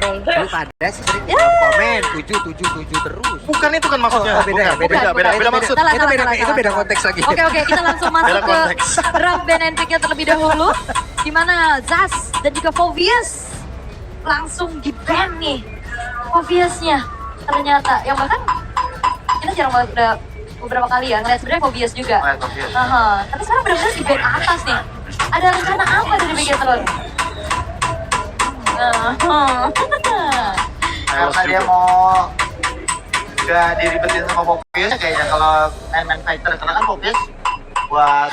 deh. Lu pada sering komen 7 terus. Bukan itu kan maksudnya. Oh, beda maksud. Salah, Itu beda konteks lagi. Oke, kita langsung masuk Beda ke konteks. draft band and picknya terlebih dahulu. Di mana Zaz dan juga Fovius langsung di band nih. Foviusnya ternyata yang bahkan kita jarang banget udah beberapa kali ya ngeliat sebenarnya Fovius juga. Tapi sekarang benar-benar di band atas nih. Ada rencana apa dari Megatron? Karena dia mau gak diribetin sama Fovius kayaknya kalau main fighter, karena kan Fovius buat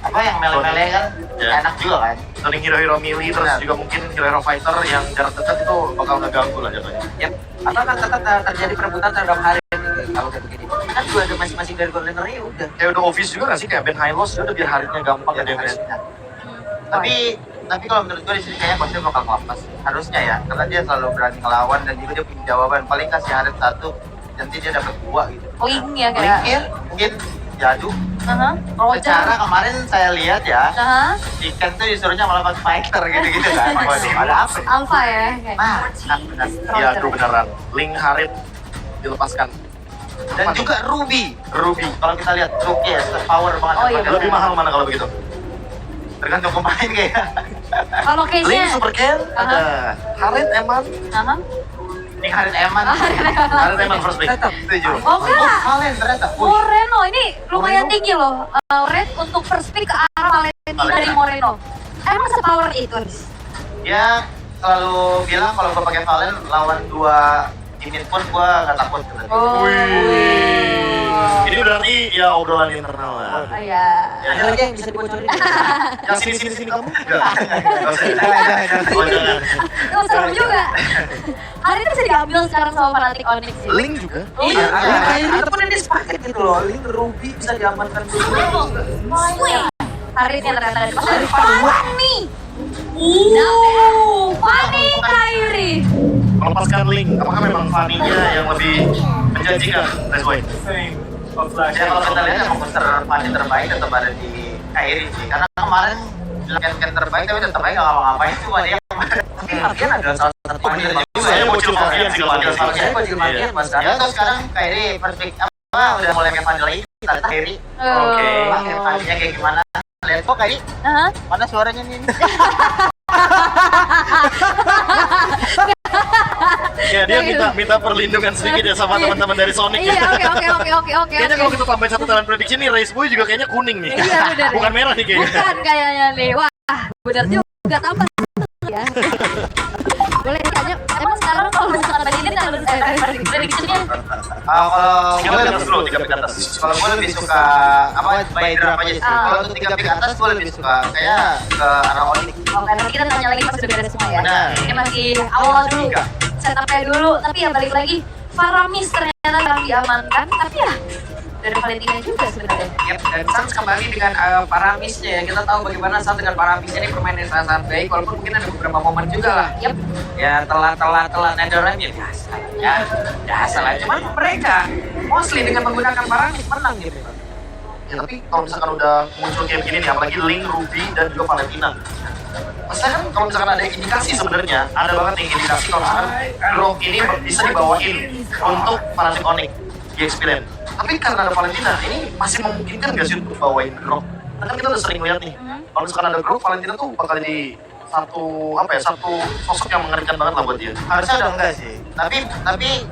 apa yang mele-mele kan enak juga kan. Turning hero-hero melee terus juga mungkin hero-hero fighter yang jarak dekat itu bakal ngeganggu lah jatuhnya. Yap. Atau kan tetap terjadi perebutan terhadap hari ini kalau kayak begini. Kan juga ada masing-masing dari golden ya udah. Kayak udah obvious juga gak sih kayak Ben Hylos dia udah biar harinya gampang ya damage. Tapi kalau menurut gue di sini kayaknya Kostil bakal ngelepas. Harusnya ya, karena dia selalu berani ngelawan dan juga dia punya jawaban. Paling kasih Harit 1, nanti dia dapat 2 gitu. Link ya kayak. Link mungkin jadu. Secara kemarin saya lihat ya, Ikan tuh disuruhnya melawan fighter gitu-gitu kan. Waduh, ada apa ya? Alpha ya kayak. Benar. Iya, itu beneran. Link Harit dilepaskan. Dan juga Ruby. Kalau kita lihat Ruby ya, power banget. Oh, iya, Lebih mahal mana kalau begitu? Tergantung pemain kayaknya. Kalau Link case-nya Super Ken ada Harit Eman. Ini Harit Eman. Harit Eman first pick. Tetap setuju. Oh, enggak. Valen ternyata. Moreno ini lumayan tinggi loh. Rate untuk first pick ke arah Valentina dari Moreno. Emang sepower itu? Dia selalu bilang kalau gue pakai Valen lawan 2 unit pun gue gak takut. Ini berarti ya obrolan internal lah. Oh iya. Ada lagi yang bisa dibocorin? Yang sini kamu? Enggak. Itu seru juga. Hari ini bisa diambil sekarang sama fanatik Onyx sih. Link juga. Iya. Itu pun ini sepaket gitu loh. Link Ruby bisa diamankan dulu. Hari ini ternyata ada dari Fanny. Fanny Kairi. Melepaskan Link, apakah memang Fanny-nya yang lebih menjanjikan? Let's wait. Ya kalau kita lihat emang monster Fanny terbaik tetap ada di Kairi sih. Karena kemarin bilang Ken terbaik tapi tetap aja gak ngapa-ngapain, cuma dia tapi Fabian adalah salah satu pemain juga. Saya bocil Fabian sih kalau dia. Saya bocil Fabian mas. Ya terus sekarang Kairi perfect apa udah mulai main Fanny lagi. Ternyata Kairi. Oke. Fanny-nya kayak gimana? Lihat kok Kairi. Mana suaranya nih? Ya dia minta perlindungan sedikit ya sama teman-teman dari Sonic. Iya, oke. Kayaknya kalau kita tambahin satu talent prediction nih, Race Boy juga kayaknya kuning nih. Iya, benar. Bukan merah nih kayaknya. Bukan kayaknya nih. Wah, benar juga tambah ya. Boleh ditanya, emang sekarang kalau misalkan tadi ini talent prediction-nya Kalau Tiga pick atas dulu, 3 pick atas. kalau gue lebih suka apa by draft aja sih. Kalau untuk 3 pick atas gue lebih suka kayak ke arah Onyx. Oke, nanti kita tanya lagi pas udah beres semua ya. Benar. Ini masih awal dulu, setupnya dulu. Tapi ya balik lagi, Faramis ternyata yang diamankan. Tapi ya dari Valentina juga sebenarnya. Yap, dan Sans kembali dengan Paramisnya ya. Kita tahu bagaimana Sans dengan Paramisnya ini bermain dengan sangat baik. Walaupun mungkin ada beberapa momen juga lah. Yap. Ya telat Netherlands ya biasa. Ya biasa lah. Cuman mereka mostly dengan menggunakan Paramis menang gitu. Ya, tapi kalau misalkan udah muncul kayak begini nih, apalagi Link, Ruby, dan juga Valentina. Maksudnya kan kalau misalkan ada indikasi sebenarnya, ada banget nih indikasi kalau misalkan Grok ini bisa dibawain untuk fanatik Onyx di experience. Tapi karena ada Valentina, ini masih memungkinkan nggak sih untuk bawain Grok? Karena kan kita udah sering lihat nih, kalau misalkan ada Grok, Valentina tuh bakal jadi satu sosok yang mengerikan banget lah buat dia. Harusnya udah enggak sih. Tapi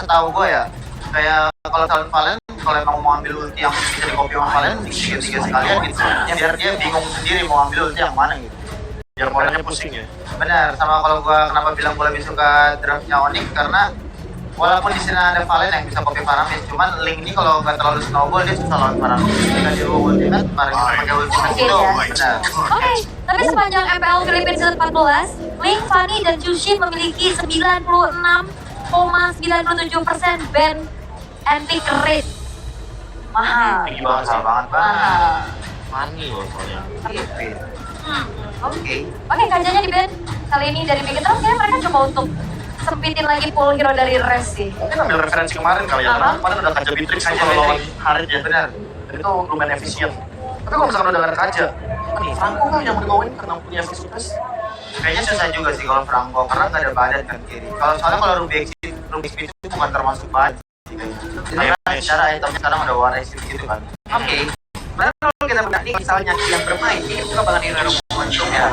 setahu gue ya, kayak kalau talent Valen, kalau emang mau ambil ulti yang bisa di copy sama Valen, tiga sekalian gitu. Biar dia bingung sendiri mau ambil ulti yang mana gitu. Biar moralnya pusing ya. Benar, sama kalau gue kenapa bilang gue lebih suka draftnya Onyx karena walaupun di sini ada Valen yang bisa copy Paramis, cuman Link ini kalau nggak terlalu snowball dia susah lawan Paramis. Jika di ulti kan, Paramis pakai ulti itu, benar. Oke, tapi sepanjang MPL Philippines Season 14, Link, Fanny, dan Jushin memiliki 96,97% ban anti rate. Mahal. Tinggi banget sih. Mahal banget. Money loh soalnya. Oke. Oke, kajanya di ban kali ini dari Megatron, kayaknya mereka coba untuk sempitin lagi pool hero dari Rest sih. Mungkin ambil referensi kemarin kali ya, karena kemarin udah Kaja Beatrix kan kalau lawan Harit ya. Benar. Dan itu lumayan efisien. Tapi kalau misalkan udah ada Kaja, nih Franco kan yang mau dibawain karena punya Visual Kayaknya susah juga sih kalau Franco karena nggak ada badan kan kiri. Soalnya kalau Ruby XP itu bukan termasuk badan. Karena secara item sekarang udah warna gitu kan. Oke. Padahal kalau kita berarti misalnya yang bermain ini juga bakal hero momentum ya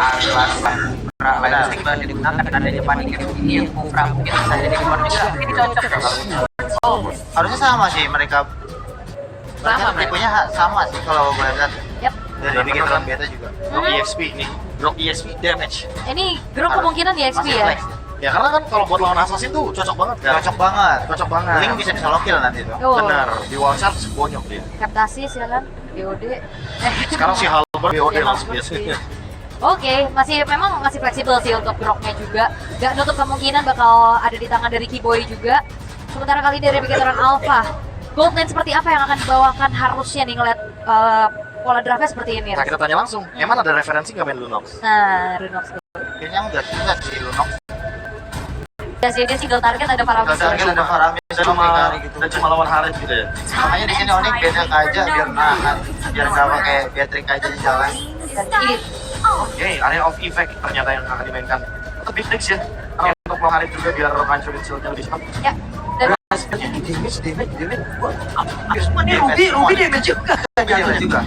Lightning bakal digunakan ada di depan ini yang Kufra mungkin bisa jadi keluar juga ini cocok Harusnya sama sih mereka. Sama, tipenya sama sih kalau gue lihat. Yap. Dari bikin dalam beta juga. Rock EXP nih. Rock EXP damage. Ini grup kemungkinan di XP Masih ya. flex. Ya karena kan kalau buat lawan assassin tuh cocok banget kan. Cocok banget. Cocok banget. Link bisa lokil nanti tuh. Oh. Benar. Di one shot bonyok dia. Captasis ya kan, BOD. Sekarang si Halberd BOD Ya, langsung Halberd biasanya. Oke, memang masih fleksibel sih untuk groknya juga. Gak nutup kemungkinan bakal ada di tangan dari Keyboy juga. Sementara kali dari Replicator Alpha, gold lane seperti apa yang akan dibawakan harusnya nih ngeliat pola draftnya seperti ini. Nah kita tanya langsung, emang ada referensi nggak main Lunox? Nah, Runox dulu. Kayaknya enggak sih Lunox. Ya sih, dia single target ada para Target ada Faramis Dan cuma lawan Harit gitu ya? Makanya di sini Onyx beda aja biar nahan, biar nggak pakai Beatrix aja di jalan. Oke, area of effect ternyata yang akan dimainkan. Tetap big tricks ya. Karena untuk lawan Harit juga biar hancurin shieldnya lebih cepat. Ya, dan Damage. Cuma ini Ruby damage juga Iya juga.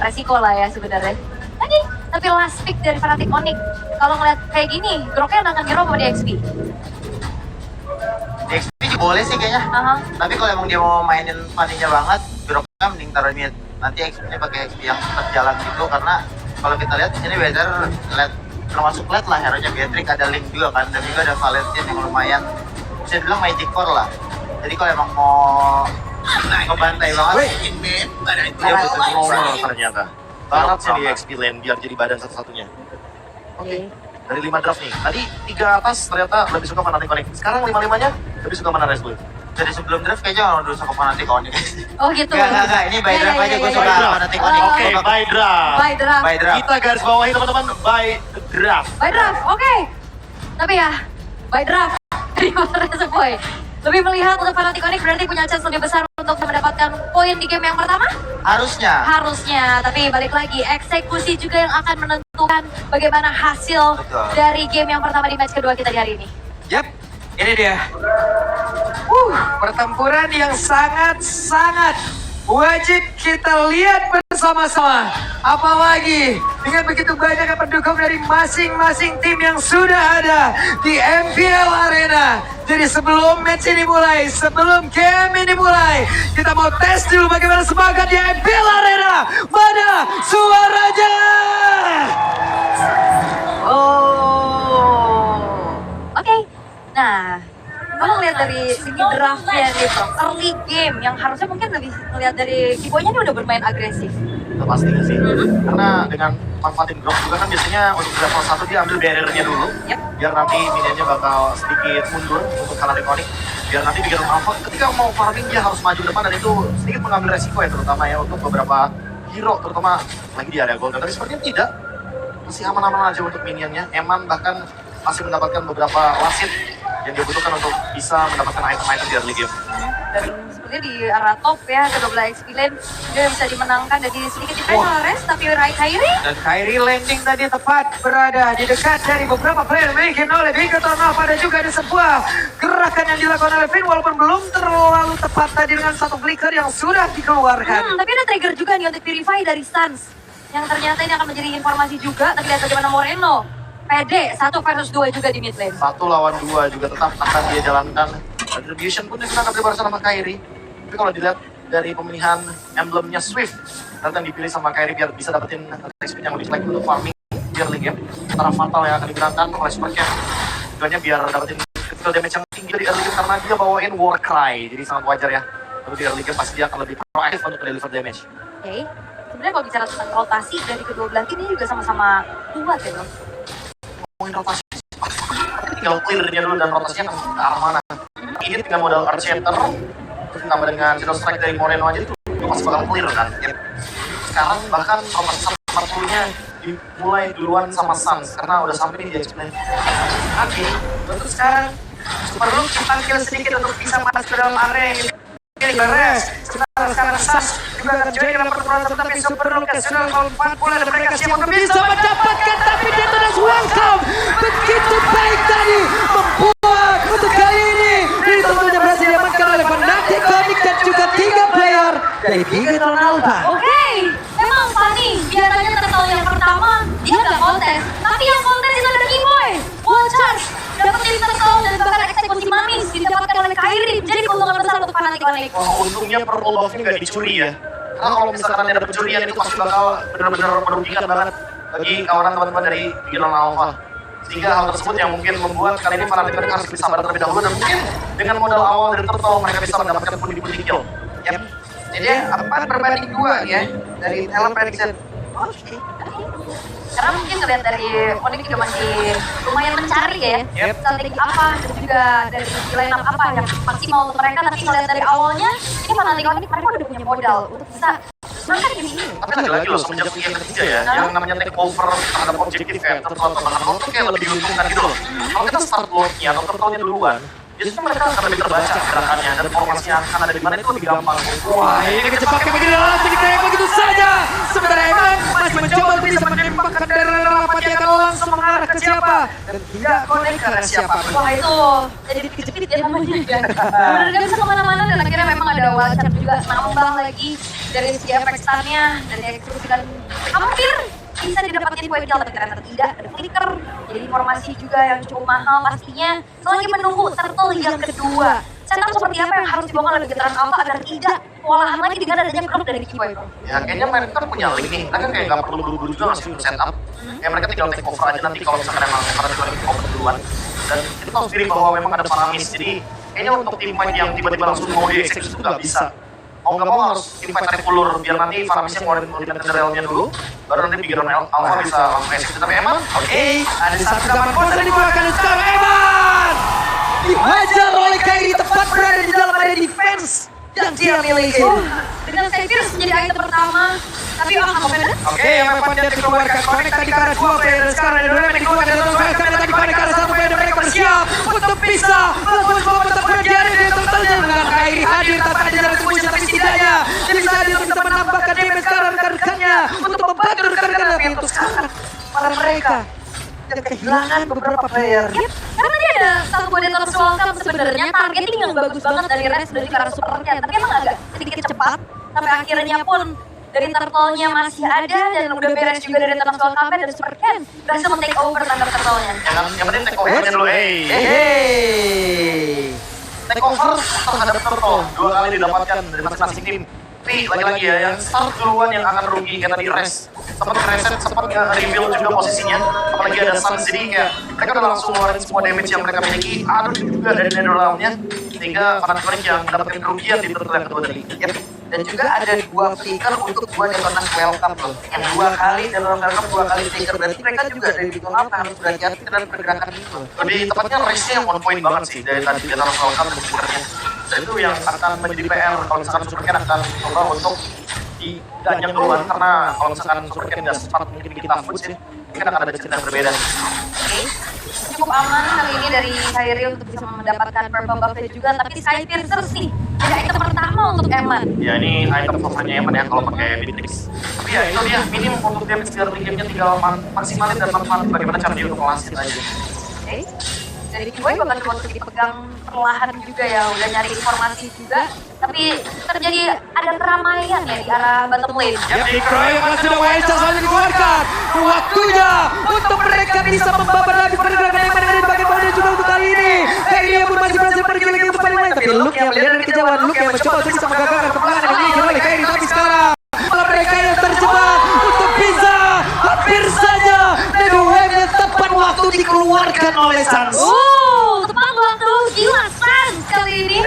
resiko lah ya sebenarnya. Tadi, tapi last pick dari Fnatic Onyx. Kalau ngeliat kayak gini, groknya akan hero apa di XP? Di XP juga boleh sih kayaknya. Aha. Tapi kalau emang dia mau mainin funny-nya banget, Biroknya mending taruh mid. Nanti XP-nya pakai XP yang tetap jalan gitu karena kalau kita lihat di sini weather termasuk late lah hero-nya Beatrix ada Link juga kan dan juga ada Valentine yang lumayan bisa dibilang magic core lah. Jadi kalau emang mau ngebantai banget, Dia butuh roller ternyata. Barat sih di XP lane biar jadi badan satu-satunya. Oke. Dari 5 draft nih. Tadi 3 atas ternyata lebih suka Fnatic Onyx. Sekarang 5-5-nya lebih suka mana Red Bull? jadi sebelum draft kayaknya udah suka Fnatic Onyx. Oh gitu. Enggak, ini by draft aja gue suka Fnatic Onyx. Oke, by draft. By draft. By draft. Kita garis bawahi teman-teman by draft. By draft, oke. Tapi ya, by draft dari Mas Boy. Lebih melihat untuk Fnatic Onyx berarti punya chance lebih besar untuk mendapatkan poin di game yang pertama? Harusnya, tapi balik lagi, eksekusi juga yang akan menentukan bagaimana hasil Betul. dari game yang pertama di match kedua kita di hari ini. Yap, ini dia. Pertempuran yang sangat-sangat wajib kita lihat bersama-sama. Apalagi dengan begitu banyak pendukung dari masing-masing tim yang sudah ada di MPL Arena. Jadi sebelum match ini mulai, sebelum game ini mulai, kita mau tes dulu bagaimana semangat di MPL Arena. Mana suaranya? Oke, nah kalau lihat dari segi draftnya nih bro, early game yang harusnya mungkin lebih melihat dari Keyboy-nya ini udah bermain agresif. Itu pastinya sih. Karena dengan manfaatin drop juga kan biasanya untuk level 1 dia ambil barrier-nya dulu. Yep. Biar nanti minion-nya bakal sedikit mundur untuk Fnatic Onyx. Biar nanti bikin alpha ketika mau farming dia harus maju depan dan itu sedikit mengambil resiko ya terutama ya untuk beberapa hero terutama lagi di area gold. Tapi sepertinya tidak. Masih aman-aman aja untuk minionnya. Eman bahkan masih mendapatkan beberapa wasit yang dibutuhkan untuk bisa mendapatkan item-item di early game. Dan sepertinya di arah top ya, kedua belah XP lane dia bisa dimenangkan dan sedikit di Res, tapi Kairi Dan Kairi landing tadi tepat berada di dekat dari beberapa player bikin oleh Replicator Alpha dan juga ada sebuah gerakan yang dilakukan oleh Finn walaupun belum terlalu tepat tadi dengan satu flicker yang sudah dikeluarkan. tapi ada trigger juga nih untuk Purify dari Stans yang ternyata ini akan menjadi informasi juga, tapi lihat bagaimana Moreno PD 1 versus 2 juga di mid lane. 1 lawan 2 juga tetap akan dia jalankan. Retribution pun digunakan bersama Kairi. Tapi kalau dilihat dari pemilihan emblemnya Swift, ternyata yang dipilih sama Kairi biar bisa dapetin attack speed yang lebih baik untuk farming di early game. Antara fatal yang akan digunakan oleh Supercamp. Tujuannya biar dapetin critical damage yang tinggi di early game karena dia bawain Warcry. Jadi sangat wajar ya. Lalu di early game pasti dia akan lebih proaktif untuk deliver damage. Oke. Sebenarnya kalau bicara tentang rotasi dari kedua belah tim ini juga sama-sama kuat ya bro. Ngomongin rotasi, tinggal clear-nya dulu dan rotasinya ke arah mana. Ini dengan modal Earthshatter, terus ditambah dengan Shadow Strike dari Moreno aja itu pasti bakal clear kan. Sekarang bahkan rotasi 40-nya dimulai duluan sama Suns karena udah sampai nih di explain. Oke, untuk sekarang perlu dipanggil sedikit untuk bisa masuk ke dalam area ini. Beres. Sementara sekarang Sas juga akan join dalam pertempuran tetapi Super Lucas sudah level 40 dan mereka siap untuk bisa mendapatkan tapi Detonas welcome begitu baik tadi membuat untuk kali ini tentunya berhasil diamankan oleh Fnatic Onyx dan juga 3 player dari Big Alpha. Oke, memang Fanny biasanya tertawa yang pertama dia nggak kontes, tapi yang kontes itu ada Kimoy, Wall Charge, dapetin tertawa dan bahkan eksekusi manis didapatkan oleh Kairi. Jadi keuntungan besar untuk Fnatic Onyx. Wah, untungnya purple buff-nya nggak dicuri ya. Karena kalau misalkan ada pencurian itu pasti bakal benar-benar merugikan banget bagi kawanan teman-teman dari Beyond Alpha. Sehingga hal tersebut yang mungkin membuat kali ini Fnatic Onyx harus bersabar terlebih dahulu dan mungkin dengan modal awal dari Turtle mereka bisa mendapatkan pundi-pundi kill. Yap. Jadi 4 berbanding 2 ya dari talent prediction. Oke. Karena mungkin ngeliat dari Onyx juga masih lumayan mencari ya strategi apa dan juga dari line up apa yang maksimal untuk mereka. Tapi ngeliat dari awalnya ini Fnatic Onyx mereka udah punya modal untuk bisa menangkan game ini. Tapi lagi-lagi loh, semenjak game ketiga ya, yang namanya take over terhadap objektif ya, Turtle itu kayak lebih diuntungkan gitu loh. Kalau kita start load-nya atau Turtle-nya duluan, justru mereka akan lebih terbaca gerakannya dan formasi yang akan ada di mana itu lebih gampang. Wah, ini kecepatan begitu langsung ditembak begitu saja. Sementara Eman masih mencoba untuk bisa menembakkan dari rapat yang akan langsung mengarah ke siapa dan tidak connect ke siapa. Wah itu jadi dikejepit ya namanya kan. Bener gak bisa kemana-mana dan akhirnya memang ada wacana juga nambah lagi dari si efek stunnya dan eksekusi dan hampir bisa didapatkan poin kill tapi ternyata tidak ada flicker. Jadi informasi juga yang cukup mahal pastinya. Selagi menunggu Turtle yang kedua. Setup seperti apa yang harus dibawa oleh Veteran Alpha agar tidak kewalahan lagi dengan adanya grup dari Kiboy. Ya kayaknya mereka punya link nih, mereka kayak nggak perlu buru-buru juga langsung setup. Kayak mereka tinggal take over aja nanti kalau misalkan emang mereka take over duluan. Dan itu tahu sendiri bahwa memang ada paramis, jadi kayaknya untuk tim fight yang tiba-tiba langsung mau dieksekusi itu nggak bisa. Mau nggak mau harus tim fight tarik ulur biar nanti paramisnya ngeluarin generalnya dulu, baru nanti Beyond Alpha bisa langsung eksekusi. Tapi emang, oke, ada satu zaman bosan dikeluarkan dan sekarang Eman dihajar oleh Kairi tepat berada di dalam area defense yang dia miliki. Dengan Saviors menjadi item pertama, tapi memang kompeten. Oke, yang Evan dia dikeluarkan connect tadi ke arah 2 player dan sekarang ada 2 yang dikeluarkan dan sekarang tadi connect ke arah 1 player dan mereka bersiap untuk bisa melakukan sebuah tetap berjari di totalnya dengan Kairi hadir tanpa ada jalan tembus tapi setidaknya dia bisa hadir untuk bisa menambahkan damage ke rekan-rekannya untuk membantu rekan-rekannya tapi untuk sekarang para mereka yang kehilangan beberapa player. Yep, karena dia ada satu buah Detonas welcome sebenarnya targeting yang bagus banget dari Res dari ke arah supernya, tapi emang agak sedikit cepat sampai akhirnya pun dari Turtle-nya masih ada dan udah beres juga dari Detonas welcome dan Super Ken berhasil men-take over tangkap Turtle-nya. yang penting take over-nya dulu, take over terhadap Turtle 2 kali didapatkan dari masing-masing tim. Tapi lagi-lagi ya, yang start duluan yang akan rugi kayak tadi Res. Sempat reset, sempat reveal juga posisinya. Apalagi ada Suns, jadi kayak mereka udah langsung ngeluarin semua damage yang mereka miliki. Ada juga dari netherround-nya, sehingga Fnatic Onyx yang mendapatkan kerugian di turtle yang kedua tadi. Yep. Dan juga ada 2 flicker untuk 2 Detonas welcome loh. Yang 2 kali Detonas welcome 2 kali flicker. Berarti mereka juga dari Detonas Alpha harus berhati-hati dengan pergerakan itu. Lebih tepatnya race-nya yang on point banget sih dari tadi Detonas welcome dan Supernya. Dan itu yang akan menjadi PR kalau misalkan Supernya akan coba untuk diganyang duluan, karena kalau misalkan Supernya tidak sempat mungkin bikin tough push ya, mungkin akan ada cerita yang berbeda. Oke, cukup aman kali ini dari Kairi untuk bisa mendapatkan purple buff-nya juga, tapi Sky Piercers nih jadi item pertama untuk Eman. Ya ini item favoritnya Eman ya kalau pakai Bitrix. Tapi ya itu dia, minim untuk damage early game-nya tinggal maksimalin dan manfaatin bagaimana cara dia untuk ngelasin aja. Oke, dari Kiboy bahkan cuma untuk dipegang perlahan juga ya, udah nyari informasi juga. Tapi terjadi ada keramaian ya di arah bottom lane. Yap, dikeroyok sudah Waisa saja dikeluarkan. Waktunya untuk mereka bisa membabat lagi pergerakan yang ada di bagian bawah juga untuk kali ini. Kairi pun masih berhasil pergi lagi untuk paling lain. Tapi Luke yang melihat dari kejauhan, Luke yang mencoba untuk bisa menggagalkan kemenangan yang dimiliki oleh Kairi. Tapi sekarang malah mereka yang terjebak untuk bisa hampir saja dari wave yang tepat waktu dikeluarkan oleh Sans. Tepat waktu gila Sans kali ini.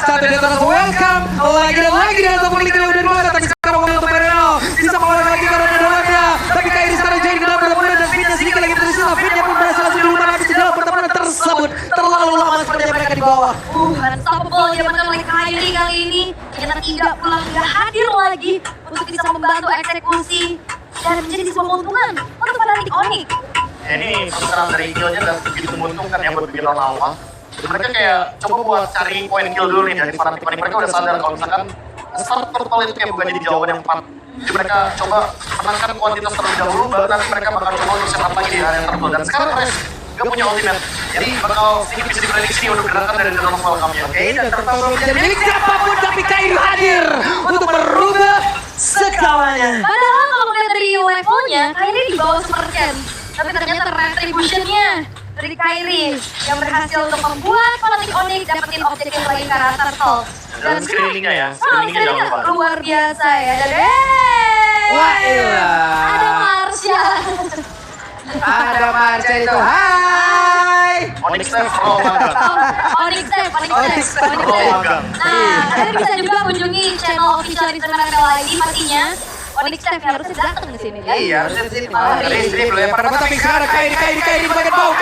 Satu Detonas welcome lagi dan lagi dengan satu klik udah 2 tapi sekarang waktu untuk Mereno bisa mengeluarkan lagi karena doangnya. Tapi Kairi sekarang jadi kenapa benar-benar dan Fitnya sedikit lagi tersisa. Fitnya pun berhasil langsung dilumat habis di dalam pertempuran tersebut. Terlalu lama sepertinya mereka di bawah. Unstoppable diamankan oleh Kairi kali ini. Ternyata tidak pulang, tidak hadir lagi untuk bisa membantu eksekusi dan menjadi sebuah keuntungan untuk Fnatic Onyx. Ya ini perserangan dari kill-nya udah begitu menguntungkan ya buat Beyond Alpha. Mereka kayak coba buat cari poin kill dulu nih dari Fnatic Onyx. Mereka udah sadar kalau misalkan start total itu kayak bukan jadi jawaban yang tepat. Jadi mereka coba menangkan kuantitas terlebih dahulu, baru nanti mereka bakal coba untuk setup lagi di area yang tertentu. Dan sekarang Res gak punya ultimate, jadi bakal sedikit bisa diprediksi untuk gerakan dari dalam welcome-nya. Oke, dan tertawa Dan milik siapapun tapi Kairi hadir untuk merubah segalanya. Padahal kalau ngeliat dari levelnya, Kairi di bawah Super Ken. Tapi ternyata retribution-nya dari Kairi yang berhasil untuk membuat Fnatic Onyx dapetin objektif lagi ke arah Turtle. Dan screening-nya ya, screening-nya jangan lupa. luar biasa ya. Dan Wah, iya. ada Marsha. Ada Marsha itu. Hai. Onyx Steph, oh magang. Onyx Step. Oh magang. Nah, kalian bisa juga kunjungi channel official Instagram MLID pastinya. Onyx Step harusnya datang ke sini kan? Iya, harusnya di sini. Istri belum pada tapi sekarang Kairi bagian bawah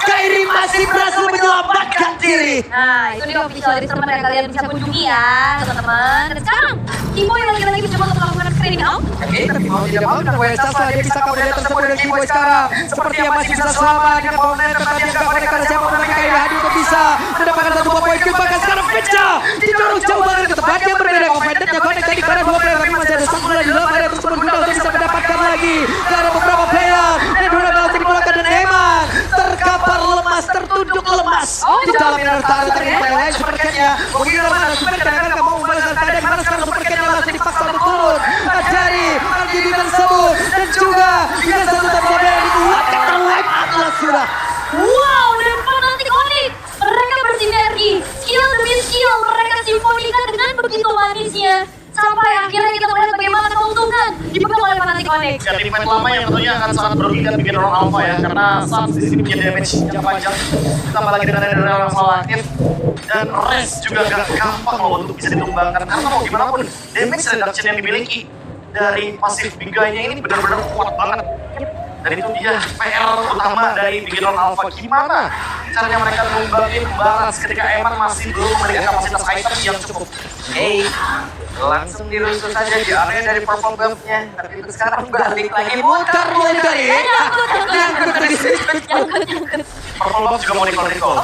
Kairi masih berhasil menyelamatkan diri. Nah, itu dia official Instagram yang kalian bisa kunjungi ya, teman-teman. Dan sekarang, Kimoy lagi-lagi mencoba untuk melakukan screening out. Oke, tapi mau tidak mau dan Wes Sasa dia bisa kabur tersebut dengan Kimoy sekarang. Seperti yang masih bisa selamat dengan power nine tetapi yang gak pada karena siapa tapi Kairi hadir untuk bisa mendapatkan satu buah poin. Bahkan sekarang Fetcha didorong jauh banget ke tempat yang berbeda. Offendernya connect tadi karena dua player tapi masih ada Sakura di dalam area tersebut. Guna untuk bisa mendapatkan lagi karena beberapa player. Dan dua berhasil dikeluarkan dan Eman terkapar lemas, tertunduk lemas di dalam inner turret tadi lain Supercat-nya. Mungkin mana Super kadang-kadang gak mau membalaskan keadaan di mana sekarang Supercat-nya langsung dipaksa untuk turun dari LGD tersebut dan juga dengan satu tabel yang dikeluarkan terlive adalah sudah. Wow, dan Fnatic Onyx, mereka bersinergi, skill demi skill, mereka simfonikan dengan begitu manisnya. Sampai akhirnya kita melihat bagaimana keuntungan dipegang oleh Fnatic Onyx. Ya, tim fight lama yang tentunya akan sangat merugikan bikin orang alpha ya, karena Suns di sini punya damage yang panjang, ditambah lagi dengan ada yang selalu aktif, dan Res juga gak gampang loh untuk bisa ditumbangkan, karena mau gimana pun damage reduction yang dimiliki dari pasif biganya ini benar-benar kuat banget. Dan itu dia PR utama dari Bigiron Alpha. Gimana caranya mereka numbangin balas ketika Eman masih belum memiliki kapasitas item yang cukup. Hey, langsung dirusuh saja di area dari purple buff-nya. Tapi itu sekarang balik lagi muter Dari Purple Buff juga mau recall.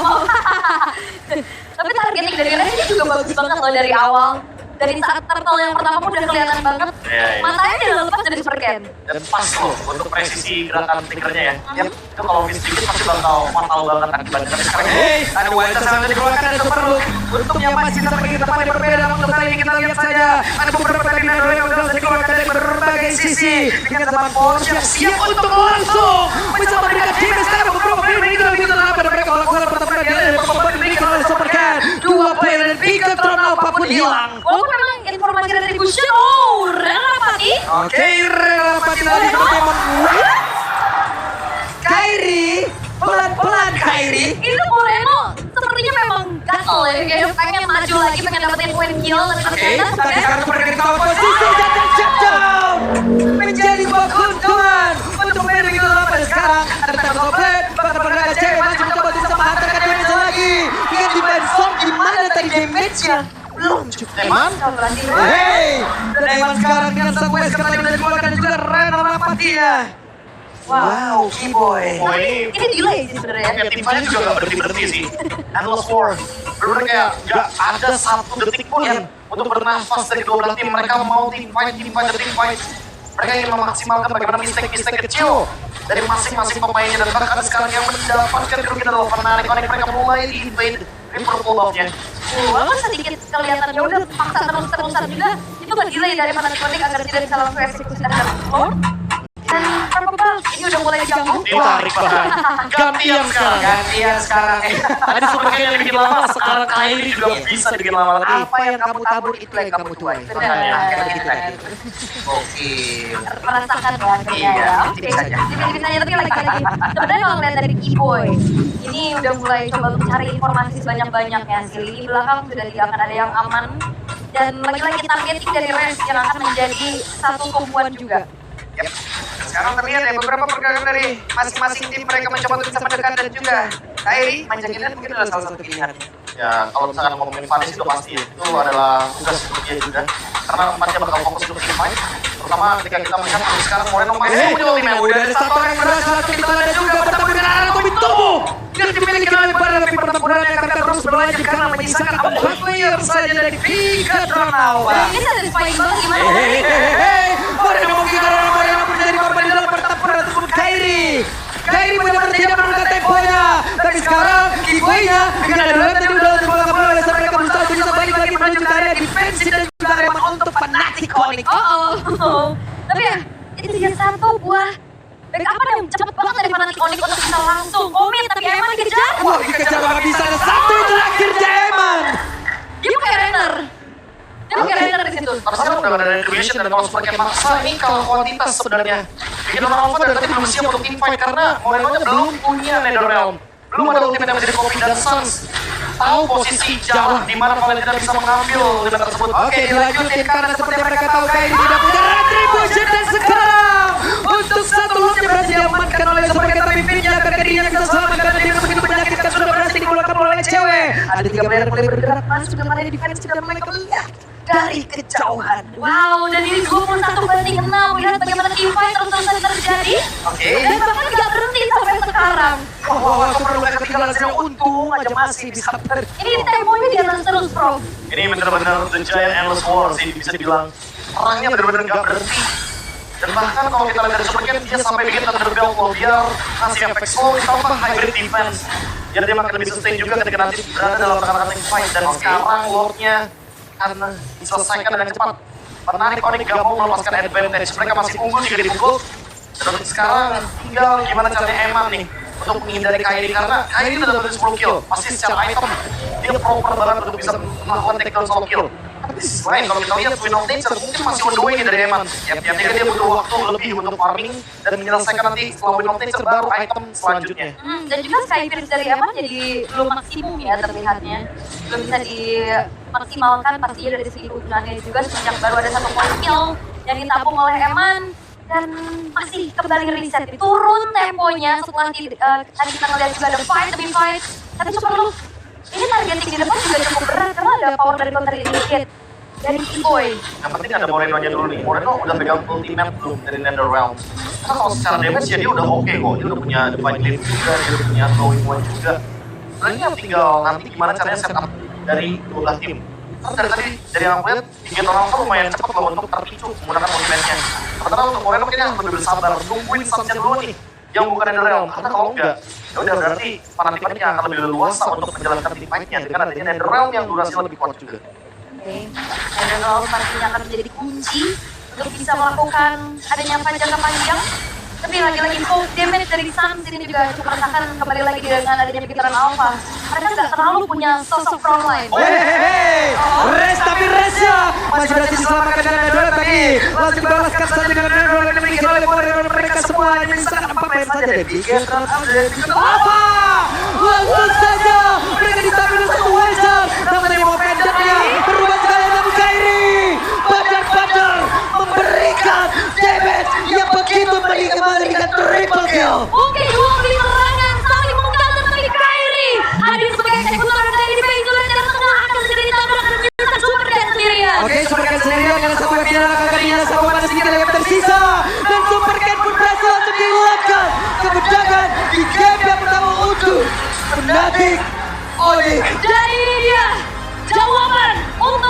Tapi targeting dari Res juga bagus banget loh dari awal. Dari saat turtle yang pertama pun udah kelihatan banget. Iya. Matanya udah lepas dari Super Ken. Dan pas loh untuk presisi gerakan tinkernya ya. Yang itu kalau miss dikit pasti bakal fatal banget akibatnya. Tapi sekarang ada Wes Sasa dikeluarkan dan Super Loop untuk yang masih bisa pergi ke tempat yang berbeda. Namun kali ini kita lihat saja ada beberapa tadi Nando yang sudah dikeluarkan dari berbagai sisi dengan teman Porsche yang siap untuk langsung bisa memberikan damage sekarang beberapa player ini kalau gitu apa dan mereka melakukan pertempuran dari pemain diberikan oleh Super Cat. Dua player dan Bigatron apapun hilang. Walaupun memang informasi retribution, Rela Pati. Oke, Rela Pati lagi Pokemon. Kairi, pelan-pelan Kairi. Itu Moreno sepertinya memang gatel ya, kayak pengen maju lagi, pengen dapetin poin kill, tapi ternyata Tadi sekarang mereka dikawal posisi dan shutdown menjadi sebuah keuntungan untuk main begitu lama. Dan sekarang ada Turtle Blade, bahkan berada cewek masih mencoba untuk bisa menghantarkan damage lagi dengan Divine Storm. Gimana tadi damage-nya? Belum cukup. Eman, Hey, dan Eman sekarang dengan sang Wes tadi sudah dikeluarkan dan juga Rela Patinya. Wow, Keyboy. oh ini ini delay sih sebenarnya. kayak tim fight juga gak berhenti-berhenti sih. Endless War. Bener-bener kayak gak ada satu detik pun untuk bernafas dari kedua belah tim. Mereka mau team fight. Mereka ingin memaksimalkan bagaimana mistake-mistake kecil dari masing-masing pemainnya. Dan bahkan sekarang yang mendapatkan kerugian adalah Fnatic Onyx. Mereka mulai di-invade dari purple buff-nya. Walaupun sedikit kelihatan ya udah paksa terus-terusan juga, itu kan delay dari Fnatic Onyx agar tidak bisa langsung eksekusi terhadap Lord. Dan Purple Buff ini udah mulai diganggu. Ditarik bahkan. Gantian sekarang. Tadi sepertinya yang bikin lama, sekarang Kairi juga bisa bikin lama lagi. Apa yang kamu tabur itu yang kamu tuai. Benar. Oke. Merasakan ya akhirnya ya. Oke, tipis-tipis aja tapi lagi-lagi. Sebenarnya kalau ngeliat dari Keyboy, ini udah mulai coba untuk cari informasi sebanyak-banyaknya. Di lini belakang sudah tidak akan ada yang aman. Dan lagi-lagi targeting dari Res yang akan menjadi satu tumpuan juga. Yap. Sekarang terlihat ya beberapa pergerakan dari masing-masing tim mereka mencoba untuk bisa mendekat dan juga Kairi manjangin mungkin adalah salah satu pilihan. Ya, kalau misalkan ngomongin Vanis itu pasti ya. Itu adalah tugas untuk dia juga. Karena tempatnya bakal fokus untuk tim fight. Terutama ketika kita melihat sekarang Moreno masih punya ultimate. Udah ada satu orang yang berhasil langsung ditolak dan juga bertemu dengan Aratomi Tomo yang dimiliki oleh Badan, tapi pertempuran yang akan terus berlangsung Wajib karena menyisakan 4 player saja dari Pika Dranawa. Ini satisfying banget gimana? Moreno mungkin karena Moreno menjadi korban di dalam pertempuran tersebut. Kairi benar-benar tidak menemukan temponya. Tapi sekarang Kiboy-nya dengan ada tadi udah terbawa kembali oleh mereka berusaha untuk bisa balik lagi menuju ke area defensif dan juga Reman untuk Fnatic Onyx. Tapi ya, itu dia satu buah backup yang cepet banget dari Fnatic Onyx untuk bisa langsung komit. Tapi Eman dikejar. Wah, dikejar nggak bisa. Ada satu yang terakhir Eman. Dia pakai Renner. Dia pakai Renner di situ. Tapi sekarang udah ada retribution dan kalau seperti maksa ini kalau kuantitas sebenarnya. Bikin orang Alpha dari tadi belum siap untuk team fight karena Moreno-nya belum punya Netherrealm. Belum ada ultimate yang menjadi Kopi dan Suns. Tahu posisi jalan di mana Valentina bisa mengambil ultimate tersebut. Oke, dilanjutin karena seperti yang mereka tahu Kairi tidak punya retribution dan sekarang untuk satu lotnya berhasil diamankan oleh sebagai pemimpinnya agar dirinya bisa selamat karena dia begitu menyakitkan sudah berhasil dikeluarkan oleh cewek. Ada 3 player mulai bergerak masuk ke area defense dan mereka melihat dari kejauhan. Wow, dan ini 21-6. Lihat bagaimana team fight terus-terusan terjadi. Oke. Dan bahkan nggak berhenti sampai sekarang. Wah, aku perlu ketinggalan sedang untung aja masih bisa Ini temponya di atas terus, Prof. Ini benar-benar The Giant Endless War sih bisa dibilang. Perangnya benar-benar nggak berhenti. Dan bahkan kalau kita lihat dari Super Game, dia sampai bikin Thunderbell kalau biar ngasih efek slow ditambah hybrid defense. Jadi dia makin lebih sustain juga ketika nanti berada dalam tengah-tengah tank fight. Dan sekarang Lordnya karena diselesaikan dengan cepat. Fnatic Onyx gak mau melepaskan advantage. Mereka masih unggul jika dipukul. Dan sekarang tinggal gimana caranya Eman nih untuk menghindari Kairi karena Kairi udah dapat 10 kill. Pasti secara item dia proper banget untuk bisa melakukan takedown solo kill. Tapi di sisi lain kalau kita lihat Twin of Nature mungkin masih on the way nih dari Eman. Yang dia butuh waktu lebih untuk farming dan menyelesaikan nanti setelah Twin of Nature baru item selanjutnya. Dan juga Skyfierce dari Eman jadi belum maksimum ya terlihatnya. Belum bisa dimaksimalkan pastinya dari segi kegunaannya juga semenjak baru ada 1 point kill yang ditabung oleh Eman. Dan masih kembali reset, turun temponya setelah tadi kita ngeliat juga ada fight demi fight. Tapi coba lu, ini targeting di depan juga cukup berat karena ada power dari counter initiate dari Kiboy. Yang penting ada Moreno-nya dulu nih. Moreno udah pegang ultimate belum dari Netherrealm. Karena kalau secara damage ya dia udah oke kok. Dia udah punya Divine Glaive juga, dia udah punya Throwing One juga. Sebenarnya tinggal nanti gimana caranya setup dari 12 tim. Karena dari yang aku lihat, tiga orang tuh lumayan cepat loh untuk terpicu menggunakan ultimate-nya. Sementara untuk Moreno mungkin yang lebih bersabar, nungguin Suns-nya dulu nih. Yang bukan Netherrealm, karena kalau enggak, ya udah berarti Fnatic akan lebih leluasa untuk menjalankan team fight-nya dengan adanya Netherrealm yang durasinya lebih kuat juga. Oke, Netherrealm pastinya akan menjadi kunci untuk bisa melakukan adanya fight jangka panjang. Tapi lagi-lagi full damage dari Suns ini juga cukup rasakan kembali lagi dengan adanya pikiran Alpha. Mereka nggak terlalu punya sosok frontline. Res tapi Resya masih berhasil diselamatkan dengan Netherrealm tadi. Langsung balaskan saja dengan Netherrealm yang dimiliki oleh mereka semua. Hanya menyisakan 4 player saja dari Bigen apa? Langsung saja mereka ditabung satu wizard. Namun yang mau pendeknya berubah sekali namun Kairi. Badar memberikan damage yang begitu mengerikan triple kill. Oke, dua kali serangan saling menggantung dari Kairi. Hadir sebagai eksekutor dari Penggulan dan tengah akan segera ditabrak dan menyerang Super Cat sendirian. Oke, Super Cat sendirian karena satu kaki dan kakinya sama pada sedikit lagi tersisa. Dan Super Cat pun berhasil langsung dilakukan kebedakan di game yang pertama untuk Fnatic Onyx. Dan ini dia jawaban untuk